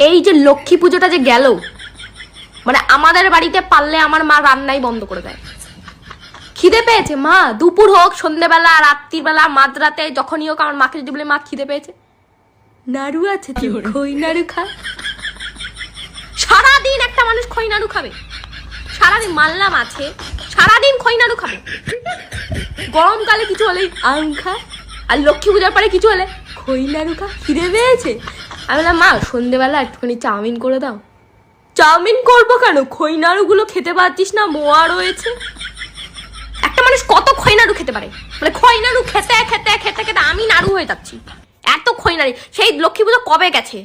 এই যে লক্ষ্মী পুজোটা যে গেল, মানে আমাদের বাড়িতে পারলে আমার মা রান্নাই বন্ধ করে দেয়। খিদে পেয়েছে মা, দুপুর হোক, সন্ধ্যেবেলা, রাত্রিবেলা, মাঝরাতে, যখনই হোক আমার মাকে যদি বলে মা খিদে পেয়েছে, নাড়ু আছে তুই খই নাড়ু খা। সারাদিন একটা মানুষ খই নাড়ু খাবে, সারাদিন মানলাম আছে, সারাদিন খই নাড়ু খাবে। গরমকালে কিছু হলে আম খা, আর লক্ষ্মী পূজার পরে কিছু হলে খই নাড়ু খা, খিদে পেয়েছে। আমি বললাম মা সন্ধ্যেবেলা একটুখানি চাউমিন করে দাও। চাউমিন করবো কেন, খই নাড়ুগুলো খেতে পারছিস না, মোয়া রয়েছে। একটা মানুষ কত খই নাড়ু খেতে পারে, মানে খই নাড়ু খেতে খেতে খেতে খেতে আমি নাড়ু হয়ে যাচ্ছি। এত খই নাড়ু, সেই লক্ষ্মী পুজো কবে গেছে,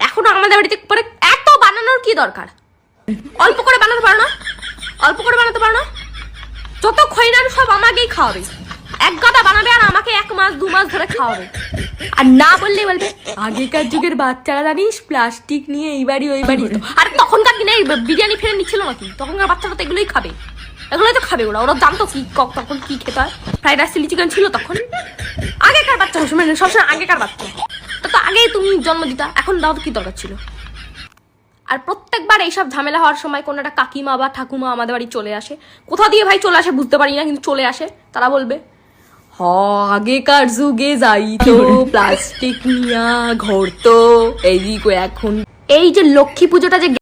এখনো আমাদের বাড়িতে পরে এত বানানোর কি দরকার? অল্প করে বানাতে পারো না? অল্প করে বানাতে পারো না? যত খই নাড়ু সব আমাকেই খাওয়াবে, এক গাদা বানাবে আর আমাকে 1 মাস 2 মাস ধরে খাওয়াবে। আর না বললেই বলবে আগেকার যুগের বাচ্চারা জানিস প্লাস্টিক নিয়ে এই বাড়ি ওই বাড়ি। আর তখনকার দিনে বিরিয়ানি ফিরে নিচ্ছিল নাকি? তখনকার বাচ্চারা তো এগুলোই খাবে, এগুলোই তো খাবে। ওরা জানতো কি তখন কি খেতে হয়। ফ্রাইড রাইস চিলি চিকেন ছিল তখন। আগেকার বাচ্চা সবসময় আগেকার বাচ্চা, তো আগেই তুমি জন্ম দিতা, এখন দাও তো কি দরকার ছিল? আর প্রত্যেকবার এইসব ঝামেলা হওয়ার সময় কোনো একটা কাকিমা বা ঠাকুমা আমাদের বাড়ি চলে আসে। কোথা দিয়ে ভাই চলে আসে বুঝতে পারি না, কিন্তু চলে আসে। তারা বলবে আগেকার যুগে যাইতো প্লাস্টিক নিয়া ঘর তো এইদিকে এখন। এই যে লক্ষ্মী পুজোটা যে